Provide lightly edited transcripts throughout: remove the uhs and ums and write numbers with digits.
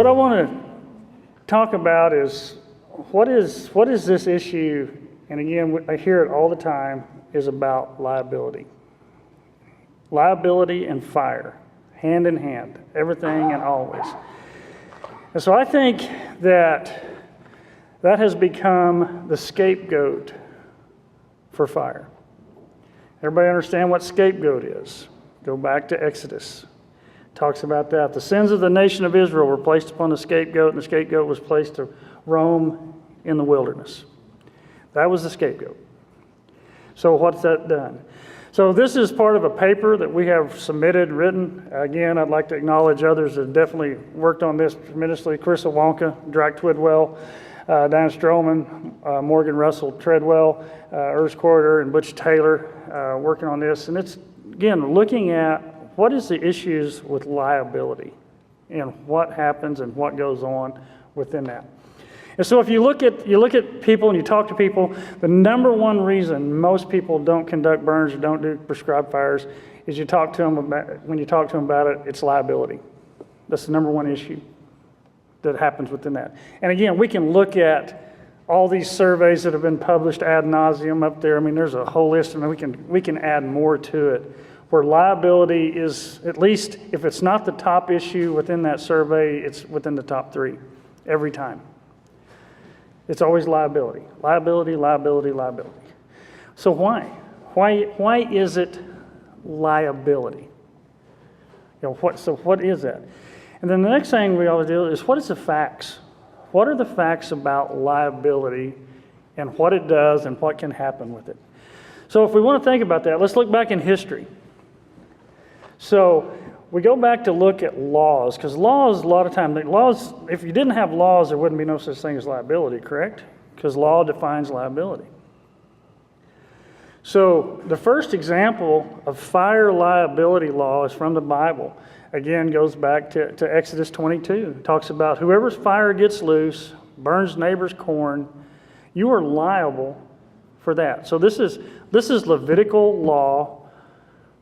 what I want to talk about is what is this issue, and again, I hear it all the time, is about liability. Liability and fire, hand in hand, everything and always. And so I think that has become the scapegoat for fire. Everybody understand what scapegoat is? Go back to Exodus. Talks about that. The sins of the nation of Israel were placed upon the scapegoat, and the scapegoat was placed to roam in the wilderness. That was the scapegoat. So what's that done? So this is part of a paper that we have submitted, written. Again, I'd like to acknowledge others that definitely worked on this tremendously. Chris Wonka, Drac Twidwell, Diane Stroman, Morgan Russell Treadwell, Urs Corridor, and Butch Taylor working on this. And it's, again, looking at what is the issues with liability and what happens and what goes on within that. And so if you look at people and you talk to people, the number one reason most people don't conduct burns or don't do prescribed fires is when you talk to them about it, it's liability. That's the number one issue that happens within that. And again, we can look at all these surveys that have been published ad nauseum up there. I mean, there's a whole list, and we can add more to it, where liability is, at least if it's not the top issue within that survey, it's within the top 3 every time. It's always liability, liability, liability, liability. So why? Why is it liability? What is that? And then the next thing we always do is, what is the facts? What are the facts about liability and what it does and what can happen with it? So if we want to think about that, let's look back in history. So we go back to look at laws, because laws, a lot of times, if you didn't have laws, there wouldn't be no such thing as liability, correct? Because law defines liability. So the first example of fire liability law is from the Bible. Again, goes back to Exodus 22. It talks about whoever's fire gets loose, burns neighbor's corn, you are liable for that. So this is Levitical law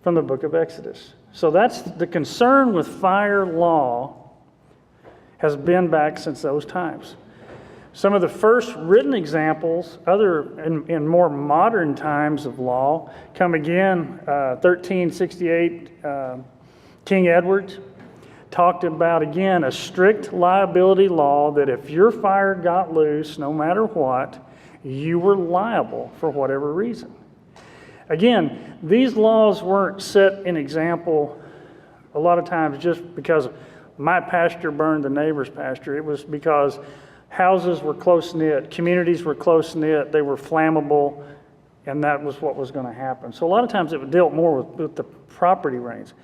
from the book of Exodus. So that's the concern with fire law has been back since those times. Some of the first written examples, in more modern times of law, come again, 1368, King Edward talked about, again, a strict liability law that if your fire got loose, no matter what, you were liable for whatever reason. Again, these laws weren't set in example a lot of times just because my pasture burned the neighbor's pasture. It was because houses were close-knit, communities were close-knit, they were flammable, and that was what was going to happen. So a lot of times it dealt more with the property rights.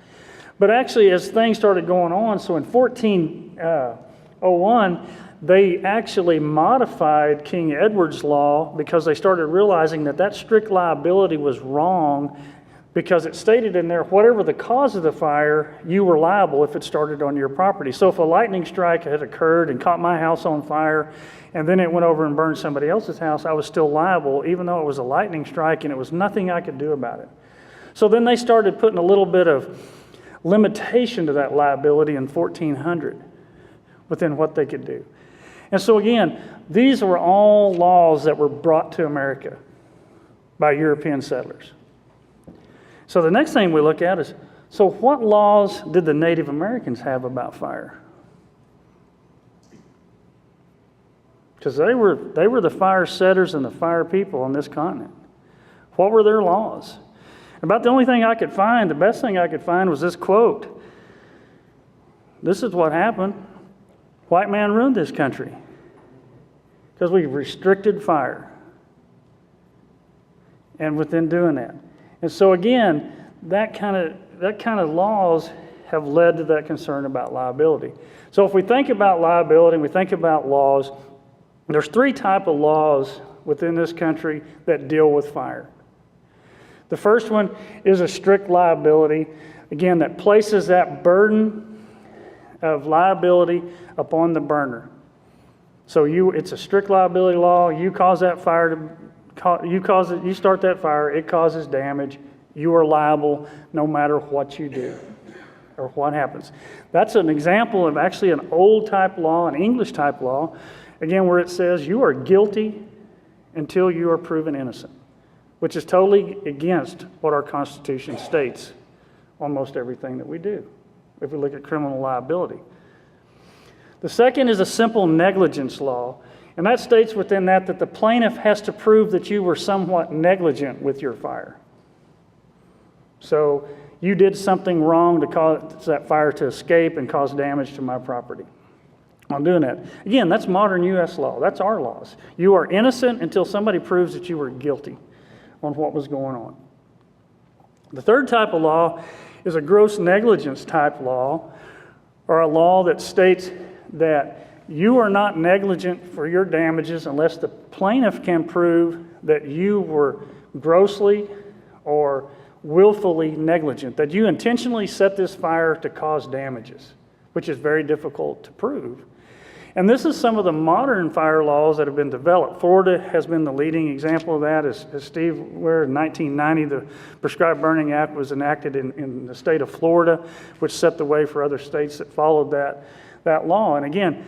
But actually, as things started going on, so in 1401, they actually modified King Edward's law because they started realizing that strict liability was wrong, because it stated in there, whatever the cause of the fire, you were liable if it started on your property. So if a lightning strike had occurred and caught my house on fire, and then it went over and burned somebody else's house, I was still liable, even though it was a lightning strike and it was nothing I could do about it. So then they started putting a little bit of limitation to that liability in 1400 within what they could do. And so again, these were all laws that were brought to America by European settlers. So the next thing we look at is, so what laws did the Native Americans have about fire? Because they were the fire setters and the fire people on this continent. What were their laws? About the only thing I could find, the best thing I could find, was this quote. This is what happened. White man ruined this country because we restricted fire. And within doing that. And so again, that kind of laws have led to that concern about liability. So if we think about liability and we think about laws, there's 3 types of laws within this country that deal with fire. The first one is a strict liability, again, that places that burden of liability upon the burner. So it's a strict liability law. You cause that fire you start that fire, it causes damage. You are liable no matter what you do. or what happens. That's an example of actually an old type law, an English type law, again, where it says you are guilty until you are proven innocent, which is totally against what our Constitution states on most everything that we do, if we look at criminal liability. The second is a simple negligence law, and that states within that the plaintiff has to prove that you were somewhat negligent with your fire. So you did something wrong to cause that fire to escape and cause damage to my property. I'm doing that. Again, that's modern U.S. law. That's our laws. You are innocent until somebody proves that you were guilty on what was going on. The third type of law is a gross negligence type law, or a law that states that you are not negligent for your damages unless the plaintiff can prove that you were grossly or willfully negligent, that you intentionally set this fire to cause damages, which is very difficult to prove. And this is some of the modern fire laws that have been developed. Florida has been the leading example of that. As Steve Weir, in 1990, the Prescribed Burning Act was enacted in the state of Florida, which set the way for other states that followed that law. And again,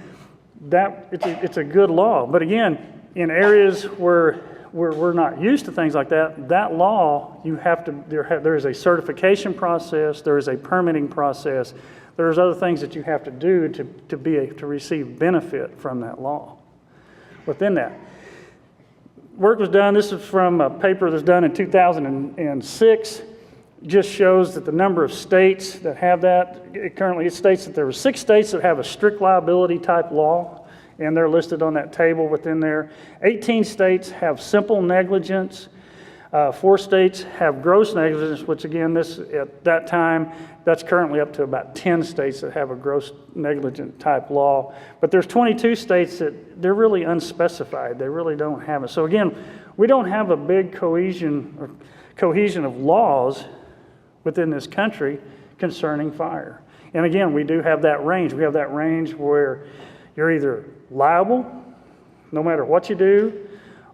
it's a good law. But again, in areas where we're not used to things like that, that law, there is a certification process, there is a permitting process, there's other things that you have to do to receive benefit from that law. Within that, work was done. This is from a paper that was done in 2006. Just shows that the number of states that have that, it states that there were 6 states that have a strict liability type law, and they're listed on that table within there. 18 states have simple negligence. 4 states have gross negligence, which again, at that time, that's currently up to about 10 states that have a gross negligent type law. But there's 22 states that they're really unspecified. They really don't have it. So again, we don't have a big cohesion of laws within this country concerning fire. And again, we do have that range. We have that range where you're either liable, no matter what you do,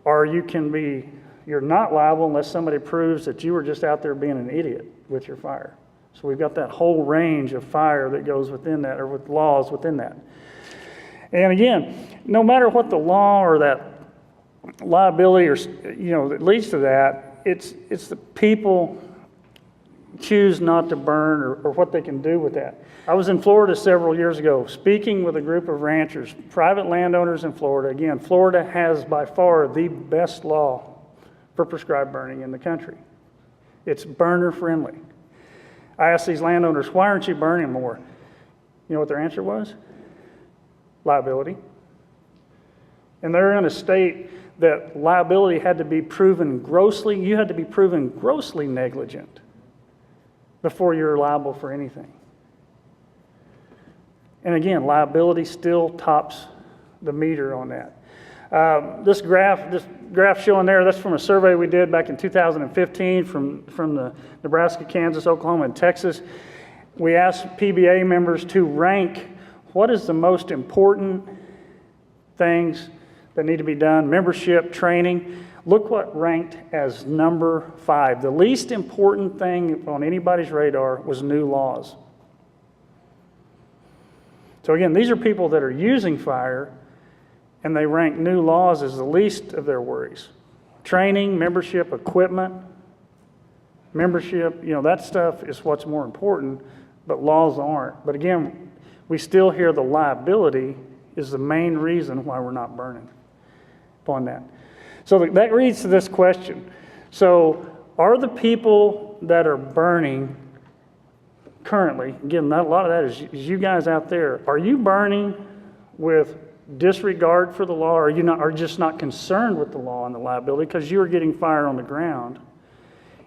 or you're not liable unless somebody proves that you were just out there being an idiot with your fire. So we've got that whole range of fire that goes within that, or with laws within that. And again, no matter what the law or that liability or that leads to that, it's the people choose not to burn or what they can do with that. I was in Florida several years ago speaking with a group of ranchers, private landowners in Florida. Again, Florida has by far the best law for prescribed burning in the country. It's burner friendly. I asked these landowners, why aren't you burning more? You know what their answer was? Liability. And they're in a state that liability had to be proven grossly, you had to be proven grossly negligent before you're liable for anything. And again, liability still tops the meter on that. This graph showing there, that's from a survey we did back in 2015 from the Nebraska, Kansas, Oklahoma, and Texas. We asked PBA members to rank what is the most important things that need to be done, membership, training. Look what ranked as number 5. The least important thing on anybody's radar was new laws. So again, these are people that are using fire, and they rank new laws as the least of their worries. Training, membership, equipment, membership, that stuff is what's more important, but laws aren't. But again, we still hear the liability is the main reason why we're not burning upon that. So that leads to this question. So are the people that are burning currently, again, a lot of that is you guys out there, are you burning with disregard for the law, or are just not concerned with the law and the liability because you're getting fire on the ground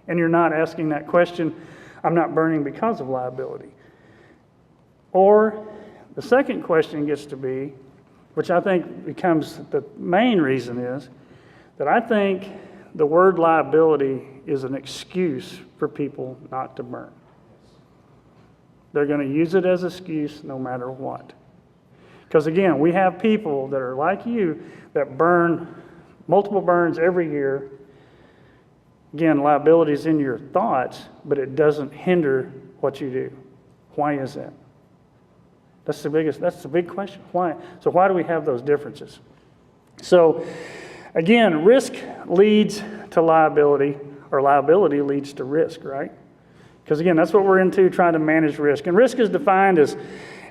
and you're not asking that question, I'm not burning because of liability? Or the second question gets to be, which I think becomes the main reason, is that I think the word liability is an excuse for people not to burn. They're going to use it as an excuse no matter what. Because again, we have people that are like you that burn multiple burns every year. Again, liability is in your thoughts, but it doesn't hinder what you do. Why is that? That's the big question. Why? So why do we have those differences? So again, risk leads to liability, or liability leads to risk, right? Because again, that's what we're into, trying to manage risk. And risk is defined as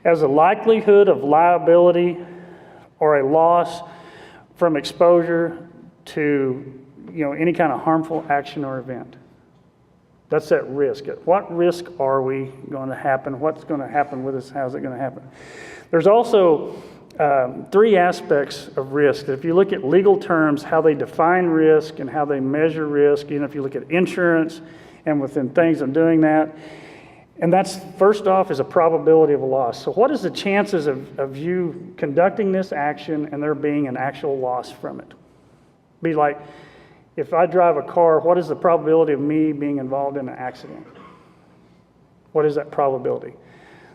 a likelihood of liability or a loss from exposure to any kind of harmful action or event. That's that risk. What risk are we going to happen? What's going to happen with us? How's it going to happen? There's also 3 aspects of risk. If you look at legal terms, how they define risk and how they measure risk, if you look at insurance and within things of doing that, and that's, first off, is a probability of a loss. So what is the chances of you conducting this action and there being an actual loss from it? Be like, if I drive a car, what is the probability of me being involved in an accident? What is that probability?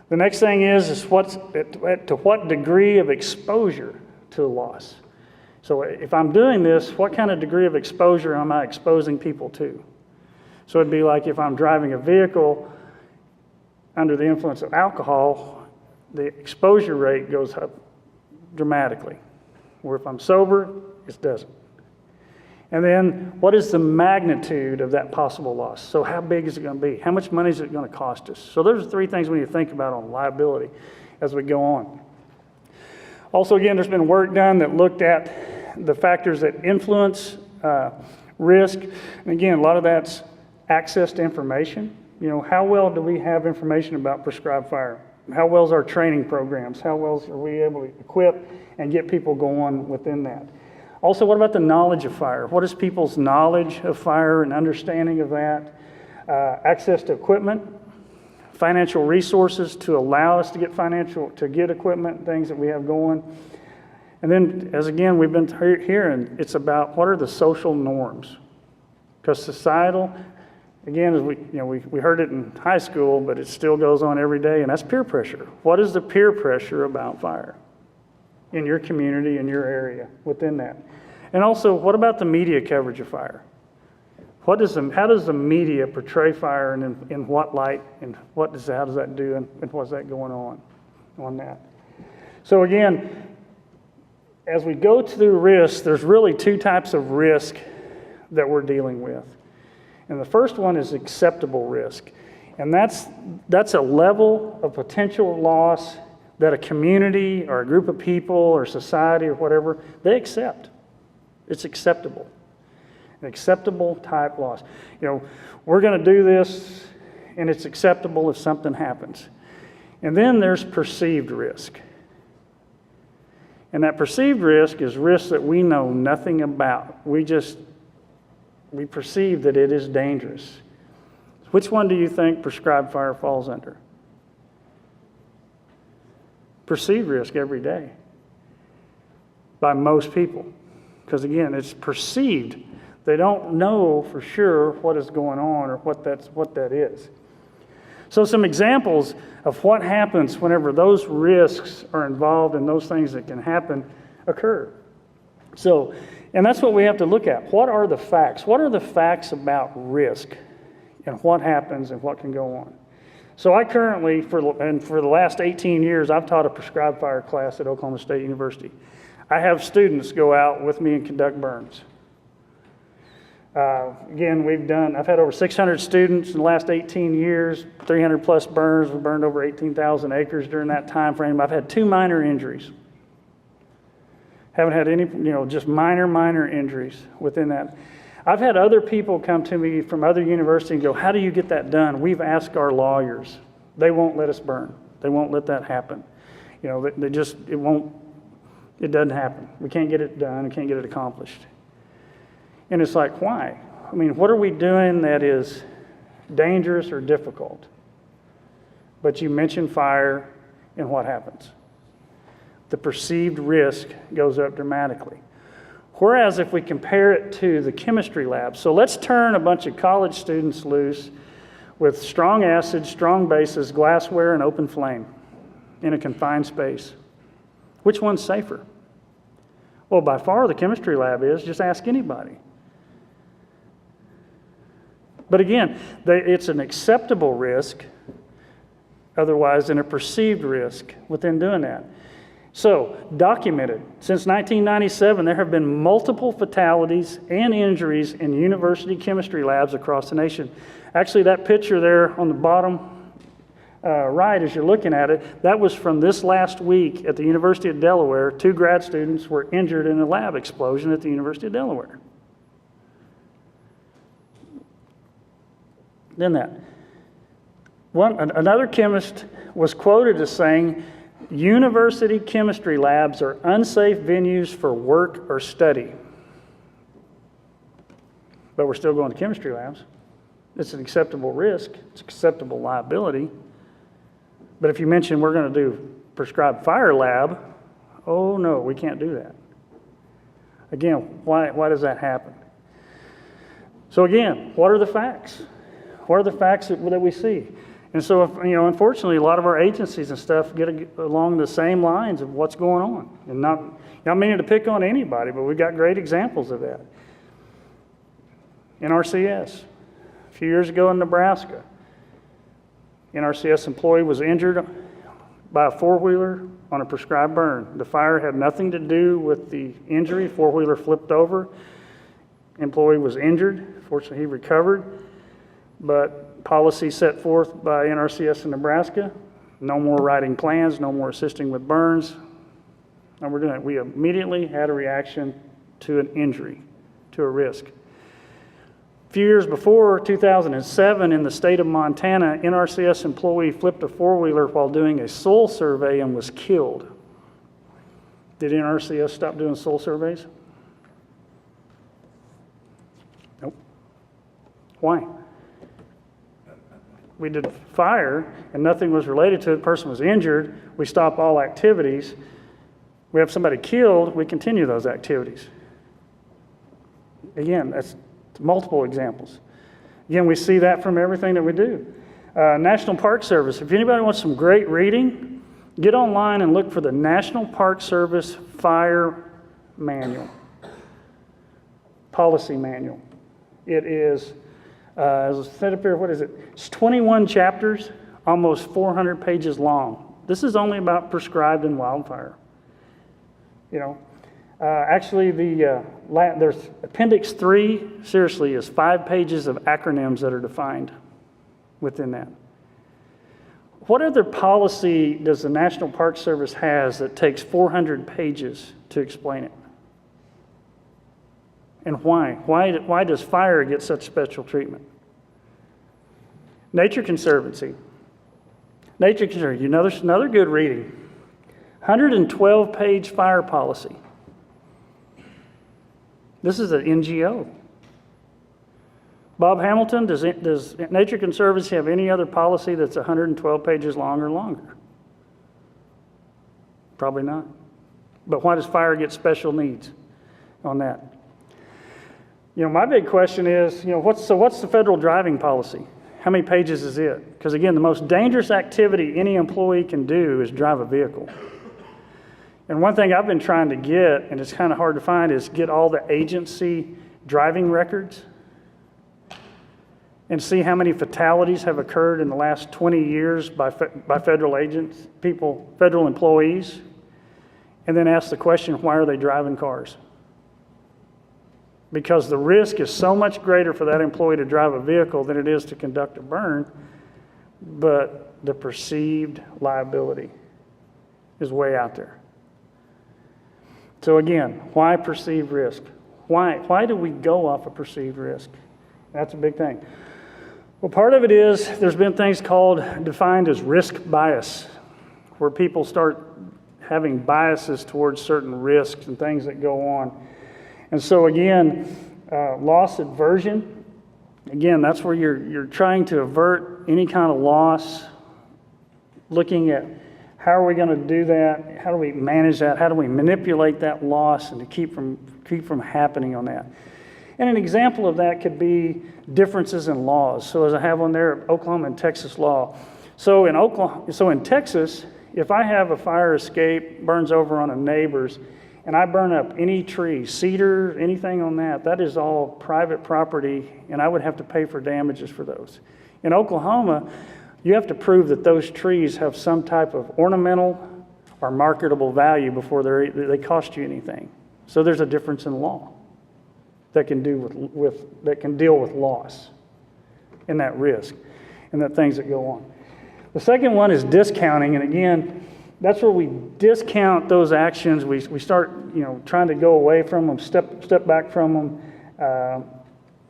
The next thing is to what degree of exposure to a loss? So if I'm doing this, what kind of degree of exposure am I exposing people to? So it'd be like if I'm driving a vehicle under the influence of alcohol, the exposure rate goes up dramatically. Or if I'm sober, it doesn't. And then what is the magnitude of that possible loss? So how big is it going to be? How much money is it going to cost us? So those are 3 things we need to think about on liability as we go on. Also, again, there's been work done that looked at the factors that influence risk. And again, a lot of that's access to information. How well do we have information about prescribed fire? How well is our training programs? How well are we able to equip and get people going within that? Also, what about the knowledge of fire? What is people's knowledge of fire and understanding of that? Access to equipment, financial resources to allow us to get equipment, things that we have going. And then, as again, we've been hearing, it's about what are the social norms? Because societal, again, as we heard it in high school, but it still goes on every day, and that's peer pressure. What is the peer pressure about fire in your community, in your area, within that? And also, what about the media coverage of fire? How does the media portray fire, and in what light, and how does that do, and what's that going on that? So again, as we go through risk, there's really 2 types of risk that we're dealing with. And the first one is acceptable risk. And that's a level of potential loss that a community or a group of people or society or whatever, they accept. It's acceptable. An acceptable type loss. We're going to do this, and it's acceptable if something happens. And then there's perceived risk. And that perceived risk is risk that we know nothing about. We perceive that it is dangerous. Which one do you think prescribed fire falls under? Perceived risk every day by most people. Because again, it's perceived. They don't know for sure what is going on or what that is. So some examples of what happens whenever those risks are involved and those things that can happen occur. So, and that's what we have to look at. What are the facts? What are the facts about risk and what happens and what can go on? So I currently, for the last 18 years, I've taught a prescribed fire class at Oklahoma State University. I have students go out with me and conduct burns. Again, I've had over 600 students in the last 18 years, 300 plus burns. We burned over 18,000 acres during that time frame. I've had 2 minor injuries. Haven't had any, just minor injuries within that. I've had other people come to me from other universities and go, how do you get that done? We've asked our lawyers. They won't let us burn. They won't let that happen. It doesn't happen. We can't get it done. We can't get it accomplished. And it's like, why? I mean, what are we doing that is dangerous or difficult? But you mention fire, and what happens? The perceived risk goes up dramatically. Whereas if we compare it to the chemistry lab, so let's turn a bunch of college students loose with strong acids, strong bases, glassware, and open flame in a confined space. Which one's safer? Well, by far the chemistry lab is. Just ask anybody. But again, it's an acceptable risk otherwise than a perceived risk within doing that. So, documented. Since 1997, there have been multiple fatalities and injuries in university chemistry labs across the nation. Actually, that picture there on the bottom right, as you're looking at it, that was from this last week at the University of Delaware. 2 grad students were injured in a lab explosion at the University of Delaware. Then another chemist was quoted as saying, "University chemistry labs are unsafe venues for work or study." But we're still going to chemistry labs. It's an acceptable risk. It's acceptable liability. But if you mention we're going to do prescribed fire lab, oh no, we can't do that. Again, why does that happen? So again, what are the facts? What are the facts that we see? And so, unfortunately, a lot of our agencies and stuff get along the same lines of what's going on. And not meaning to pick on anybody, but we've got great examples of that. NRCS, a few years ago in Nebraska, NRCS employee was injured by a four-wheeler on a prescribed burn. The fire had nothing to do with the injury. Four-wheeler flipped over. Employee was injured. Fortunately, he recovered. But policy set forth by NRCS in Nebraska, no more writing plans, no more assisting with burns. And we're doing it. We immediately had a reaction to an injury, to a risk. A few years before, 2007, in the state of Montana, NRCS employee flipped a four-wheeler while doing a soil survey and was killed. Did NRCS stop doing soil surveys? Nope. Why? We did fire and nothing was related to it. The person was injured. We stop all activities. We have somebody killed. We continue those activities. Again, that's multiple examples. Again, we see that from everything that we do. National Park Service. If anybody wants some great reading, get online and look for the National Park Service Fire Manual, Policy Manual. It is, as I said up here, what is it? It's 21 chapters, almost 400 pages long. This is only about prescribed and wildfire. Actually, there's Appendix 3, seriously, is 5 pages of acronyms that are defined within that. What other policy does the National Park Service has that takes 400 pages to explain it? And why? Why does fire get such special treatment? Nature Conservancy. Nature Conservancy, there's another good reading. 112-page fire policy. This is an NGO. Bob Hamilton, does Nature Conservancy have any other policy that's 112 pages long or longer? Probably not. But why does fire get special needs on that? My big question is, what's the federal driving policy? How many pages is it? Because again, the most dangerous activity any employee can do is drive a vehicle. And one thing I've been trying to get, and it's kind of hard to find, is get all the agency driving records and see how many fatalities have occurred in the last 20 years by federal agents, federal employees, and then ask the question, why are they driving cars? Because the risk is so much greater for that employee to drive a vehicle than it is to conduct a burn, but the perceived liability is way out there. So again, why perceived risk? Why do we go off of perceived risk? That's a big thing. Well, part of it is there's been things defined as risk bias, where people start having biases towards certain risks and things that go on. And so again, loss aversion, again, that's where you're trying to avert any kind of loss, looking at how are we going to do that? How do we manage that? How do we manipulate that loss and to keep from happening on that? And an example of that could be differences in laws. So as I have on there, Oklahoma and Texas law. So in Texas, if I have a fire escape, burns over on a neighbor's, and I burn up any tree, cedar, anything on that is all private property, and I would have to pay for damages for those. In Oklahoma, you have to prove that those trees have some type of ornamental or marketable value before they cost you anything. So there's a difference in law that can deal with loss and that risk and the things that go on. The second one is discounting, and again, that's where we discount those actions. We start, trying to go away from them, step back from them,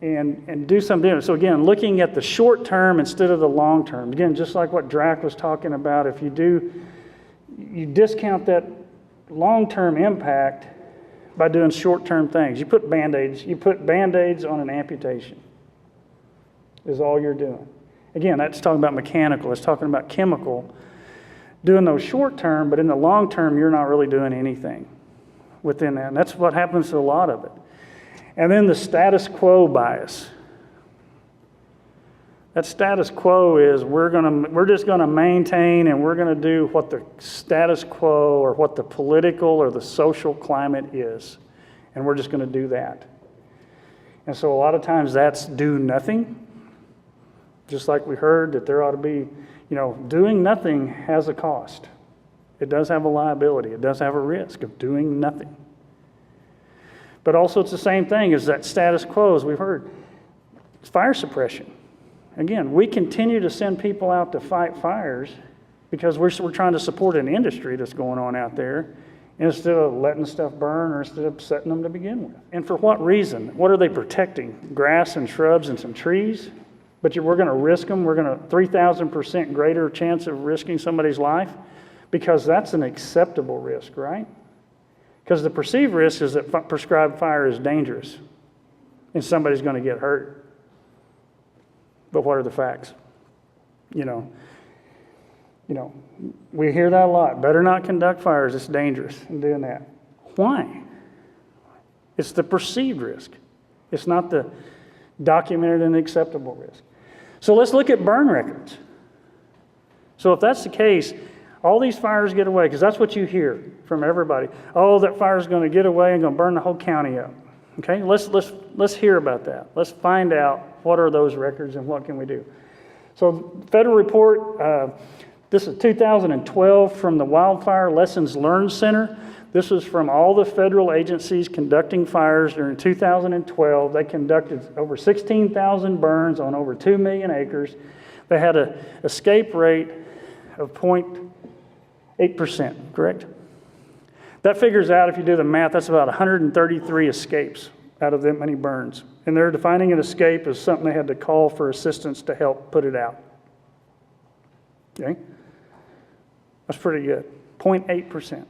and do something different. So again, looking at the short term instead of the long term. Again, just like what Drac was talking about, if you discount that long-term impact by doing short-term things. You put Band-Aids on an amputation is all you're doing. Again, that's talking about mechanical. It's talking about chemical. Doing those short-term, but in the long term, you're not really doing anything within that. And that's what happens to a lot of it. And then the status quo bias. That status quo is we're just gonna maintain and we're gonna do what the status quo or what the political or the social climate is. And we're just gonna do that. And so a lot of times that's do nothing. Just like we heard that there ought to be, doing nothing has a cost. It does have a liability. It does have a risk of doing nothing. But also it's the same thing as that status quo, as we've heard. It's fire suppression. Again, we continue to send people out to fight fires because we're trying to support an industry that's going on out there instead of letting stuff burn or instead of setting them to begin with. And for what reason? What are they protecting? Grass and shrubs and some trees? But we're going to risk them. We're going to 3,000% greater chance of risking somebody's life because that's an acceptable risk, right? Because the perceived risk is that prescribed fire is dangerous and somebody's going to get hurt. But what are the facts? We hear that a lot. Better not conduct fires. It's dangerous in doing that. Why? It's the perceived risk. It's not the documented and acceptable risk. So let's look at burn records. So if that's the case, all these fires get away, because that's what you hear from everybody. Oh, that fire's going to get away and going to burn the whole county up. Okay, let's hear about that. Let's find out what are those records and what can we do. So federal report, this is 2012 from the Wildfire Lessons Learned Center. This was from all the federal agencies conducting fires during 2012. They conducted over 16,000 burns on over 2 million acres. They had an escape rate of 0.8%, correct? That figures out, if you do the math, that's about 133 escapes out of that many burns. And they're defining an escape as something they had to call for assistance to help put it out. Okay? That's pretty good. 0.8%.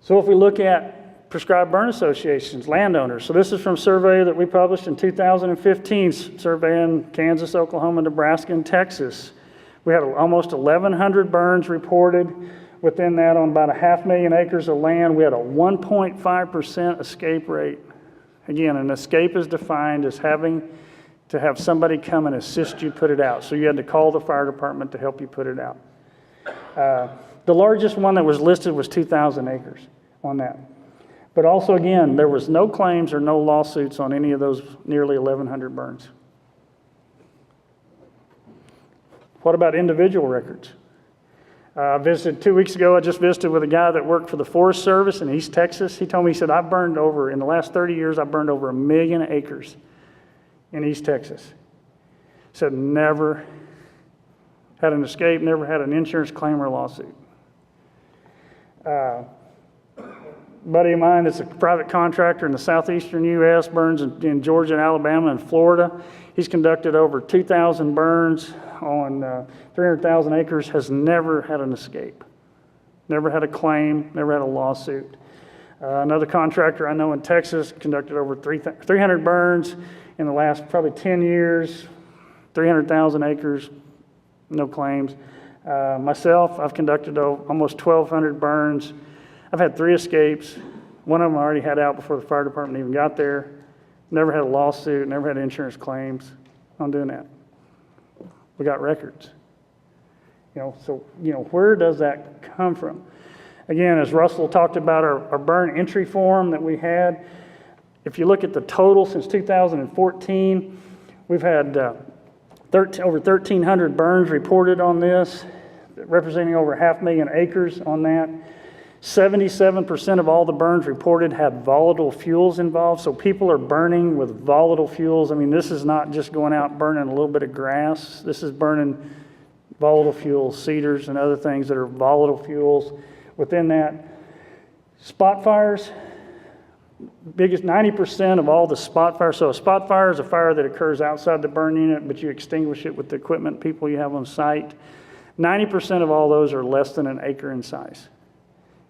So if we look at prescribed burn associations, landowners. So this is from a survey that we published in 2015, surveying Kansas, Oklahoma, Nebraska, and Texas. We had almost 1,100 burns reported. Within that, on about 500,000 acres of land, we had a 1.5% escape rate. Again, an escape is defined as having to have somebody come and assist you put it out. So you had to call the fire department to help you put it out. The largest one that was listed was 2,000 acres on that. But also, again, there was no claims or no lawsuits on any of those nearly 1,100 burns. What about individual records? I visited 2 weeks ago. I just visited with a guy that worked for the Forest Service in East Texas. He told me, he said, in the last 30 years, I've burned over 1 million acres in East Texas. He said, never had an escape, never had an insurance claim or lawsuit. Buddy of mine that's a private contractor in the southeastern U.S., burns in Georgia and Alabama and Florida. He's conducted over 2,000 burns on 300,000 acres, has never had an escape, never had a claim, never had a lawsuit. Another contractor I know in Texas conducted over 300 burns in the last probably 10 years, 300,000 acres, no claims. Myself, I've conducted almost 1,200 burns. I've had 3 escapes. One of them I already had out before the fire department even got there. Never had a lawsuit, never had insurance claims on doing that. We got records. Where does that come from? Again, as Russell talked about our burn entry form that we had, if you look at the total since 2014, we've had over 1,300 burns reported on this, representing over 500,000 acres on that. 77% of all the burns reported had volatile fuels involved, so people are burning with volatile fuels. I mean, this is not just going out and burning a little bit of grass. This is burning volatile fuels, cedars and other things that are volatile fuels. Within that, spot fires, biggest 90% of all the spot fires. So a spot fire is a fire that occurs outside the burn unit, but you extinguish it with the equipment people you have on site. 90% of all those are less than an acre in size.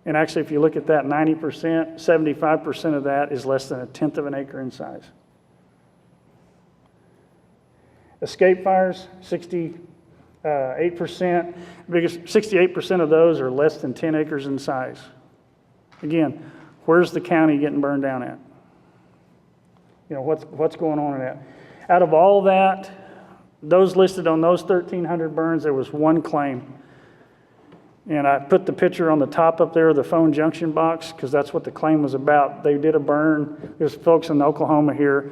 And actually, if you look at that 90%, 75% of that is less than 1/10 of an acre in size. Escape fires, 68%. 68% of those are less than 10 acres in size. Again, where's the county getting burned down at? You know, what's going on in that? Out of all that, those listed on those 1,300 burns, there was one claim. And I put the picture on the top up there of the phone junction box because that's what the claim was about. They did a burn. There's folks in Oklahoma here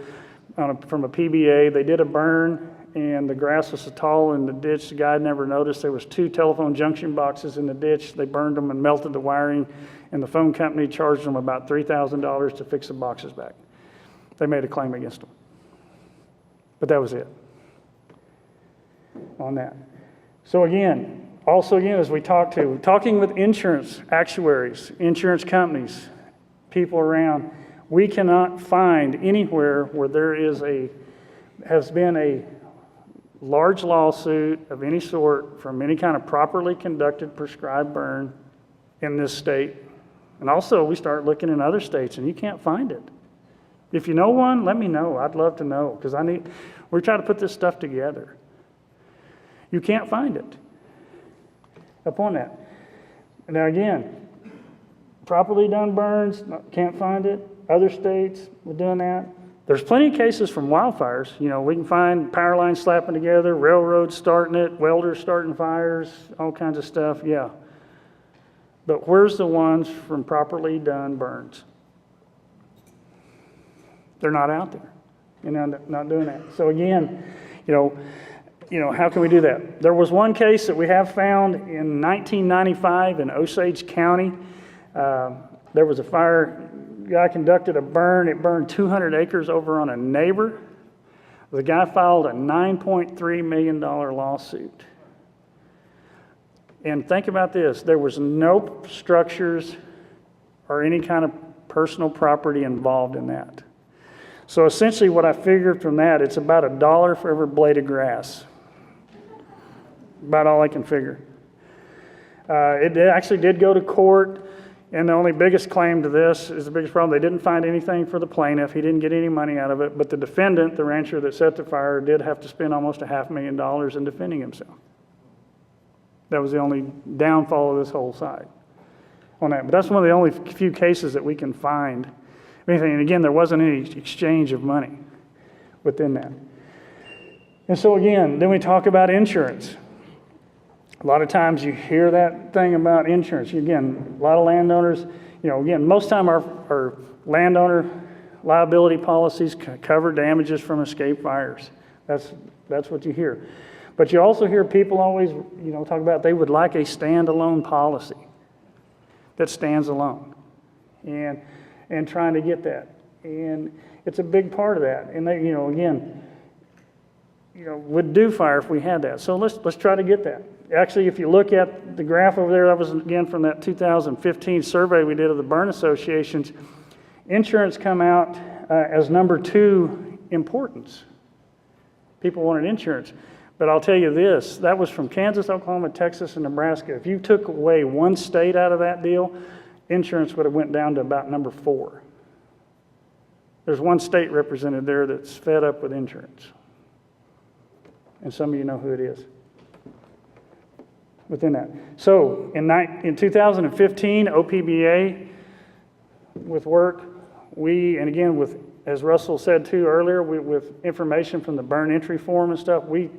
from a PBA. They did a burn and the grass was so tall in the ditch, the guy never noticed there was 2 telephone junction boxes in the ditch. They burned them and melted the wiring, and the phone company charged them about $3,000 to fix the boxes back. They made a claim against them. But that was it on that. So again, as we talking with insurance actuaries, insurance companies, people around, we cannot find anywhere where there has been a large lawsuit of any sort from any kind of properly conducted prescribed burn in this state. And also, we start looking in other states, and you can't find it. If you know one, let me know. I'd love to know, because we're trying to put this stuff together. You can't find it upon that. Now again, properly done burns, can't find it. Other states, we're doing that. There's plenty of cases from wildfires. You know, we can find power lines slapping together, railroads starting it, welders starting fires, all kinds of stuff, yeah. But where's the ones from properly done burns? They're not out there. You know, not doing that. So again, you know, how can we do that? There was one case that we have found in 1995 in Osage County. There was a fire. Guy conducted a burn. It burned 200 acres over on a neighbor. The guy filed a $9.3 million lawsuit. And think about this. There was no structures or any kind of personal property involved in that. So essentially what I figured from that, it's about $1 for every blade of grass. About all I can figure. It actually did go to court. And the only biggest claim to this is the biggest problem. They didn't find anything for the plaintiff. He didn't get any money out of it. But the defendant, the rancher that set the fire, did have to spend almost $500,000 in defending himself. That was the only downfall of this whole side on that. But that's one of the only few cases that we can find anything. And again, there wasn't any exchange of money within that. And so again, then we talk about insurance. A lot of times you hear that thing about insurance. Again, a lot of landowners, you know, again, most time our landowner liability policies cover damages from escape fires. That's what you hear. But you also hear people always, you know, talk about they would like a standalone policy that stands alone and trying to get that. And it's a big part of that. And they, you know, again, you know, would do fire if we had that. So let's try to get that. Actually, if you look at the graph over there, that was again from that 2015 survey we did of the burn associations. Insurance come out as number 2 importance. People wanted insurance. But I'll tell you this, that was from Kansas, Oklahoma, Texas, and Nebraska. If you took away one state out of that deal, insurance would have went down to about number 4. There's one state represented there that's fed up with insurance. And some of you know who it is within that. So in 2015, OPBA, with work, and again, with, as Russell said too earlier, with information from the burn entry form and stuff, we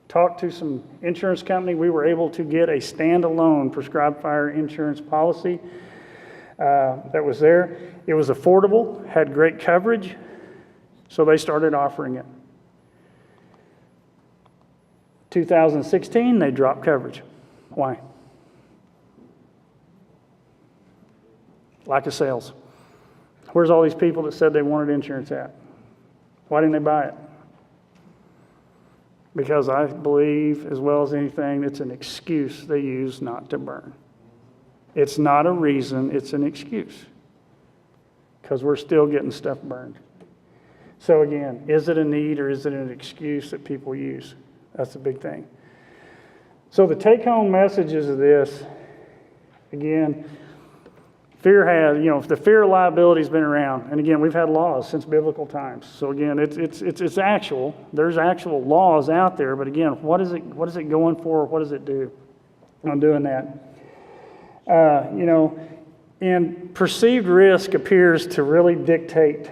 talked to some insurance company. We were able to get a standalone prescribed fire insurance policy that was there. It was affordable, had great coverage, so they started offering it. 2016, they dropped coverage. Why? Lack of sales. Where's all these people that said they wanted insurance at? Why didn't they buy it? Because I believe, as well as anything, it's an excuse they use not to burn. It's not a reason, it's an excuse. Because we're still getting stuff burned. So again, is it a need or is it an excuse that people use? That's the big thing. So the take-home messages of this, again, fear the fear of liability has been around. And again, we've had laws since biblical times. So again, it's actual. There's actual laws out there. But again, what is it going for? What does it do on doing that? And perceived risk appears to really dictate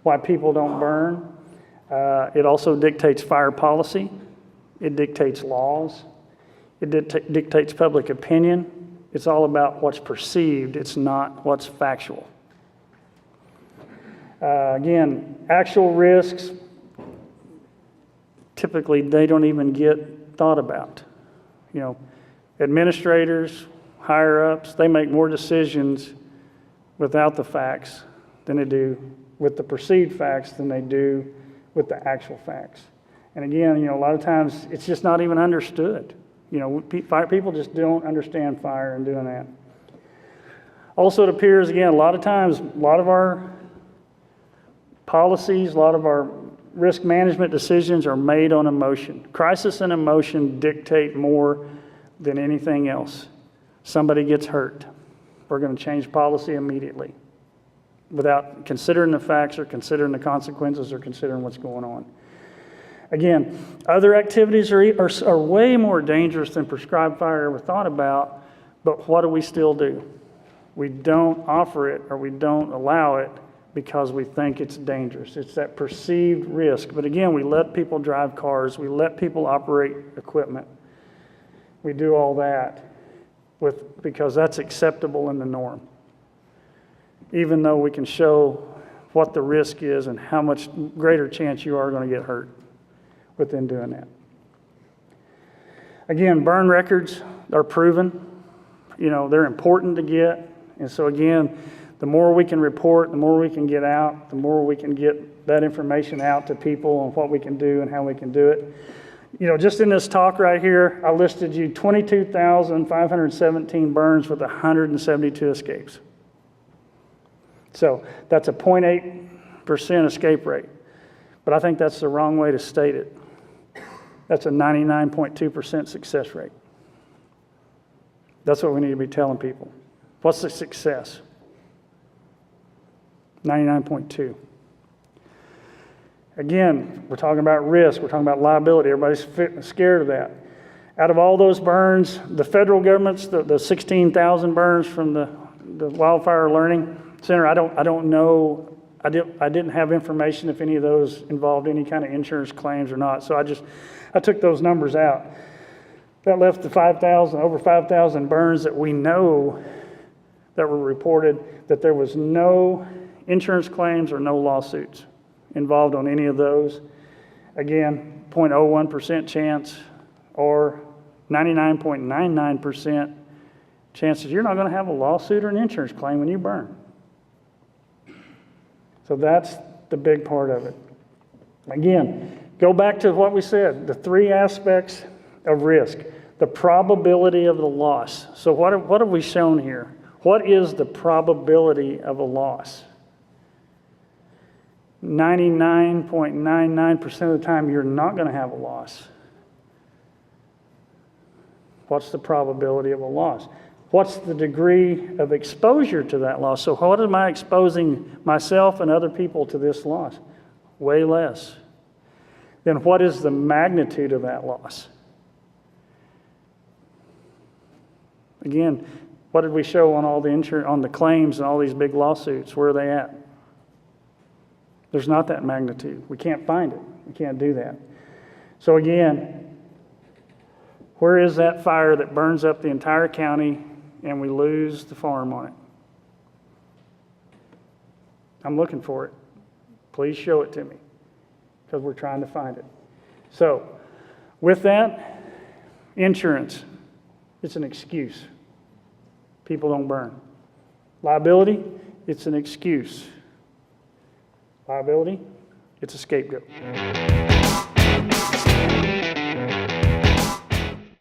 why people don't burn. It also dictates fire policy. It dictates laws. It dictates public opinion. It's all about what's perceived. It's not what's factual. Again, actual risks, typically they don't even get thought about. Administrators, higher-ups, they make more decisions without the facts than they do with the perceived facts than they do with the actual facts. And again, a lot of times it's just not even understood. People just don't understand fire and doing that. Also, it appears, again, a lot of times, a lot of our policies, a lot of our risk management decisions are made on emotion. Crisis and emotion dictate more than anything else. Somebody gets hurt. We're going to change policy immediately without considering the facts or considering the consequences or considering what's going on. Again, other activities are way more dangerous than prescribed fire ever thought about, but what do we still do? We don't offer it or we don't allow it because we think it's dangerous. It's that perceived risk. But again, we let people drive cars. We let people operate equipment. We do all that because that's acceptable in the norm. Even though we can show what the risk is and how much greater chance you are going to get hurt within doing that. Again, burn records are proven. They're important to get. And so again, the more we can report, the more we can get out, the more we can get that information out to people on what we can do and how we can do it. Just in this talk right here, I listed you 22,517 burns with 172 escapes. So that's a 0.8% escape rate. But I think that's the wrong way to state it. That's a 99.2% success rate. That's what we need to be telling people. What's the success? 99.2. Again, we're talking about risk. We're talking about liability. Everybody's scared of that. Out of all those burns, the federal government's, the 16,000 burns from the Wildfire Learning Center, I don't know. I didn't have information if any of those involved any kind of insurance claims or not. So I took those numbers out. That left the over 5,000 burns that we know that were reported that there was no insurance claims or no lawsuits involved on any of those. Again, 0.01% chance or 99.99% chances you're not going to have a lawsuit or an insurance claim when you burn. So that's the big part of it. Again, go back to what we said, the three aspects of risk. The probability of the loss. So what have we shown here? What is the probability of a loss? 99.99% of the time you're not going to have a loss. What's the probability of a loss? What's the degree of exposure to that loss? So what am I exposing myself and other people to this loss? Way less. Then what is the magnitude of that loss? Again, what did we show on all the on the claims and all these big lawsuits? Where are they at? There's not that magnitude. We can't find it. We can't do that. So again, where is that fire that burns up the entire county and we lose the farm on it? I'm looking for it. Please show it to me because we're trying to find it. So With that, insurance, it's an excuse. People don't burn. Liability, it's an excuse. Liability, it's a scapegoat.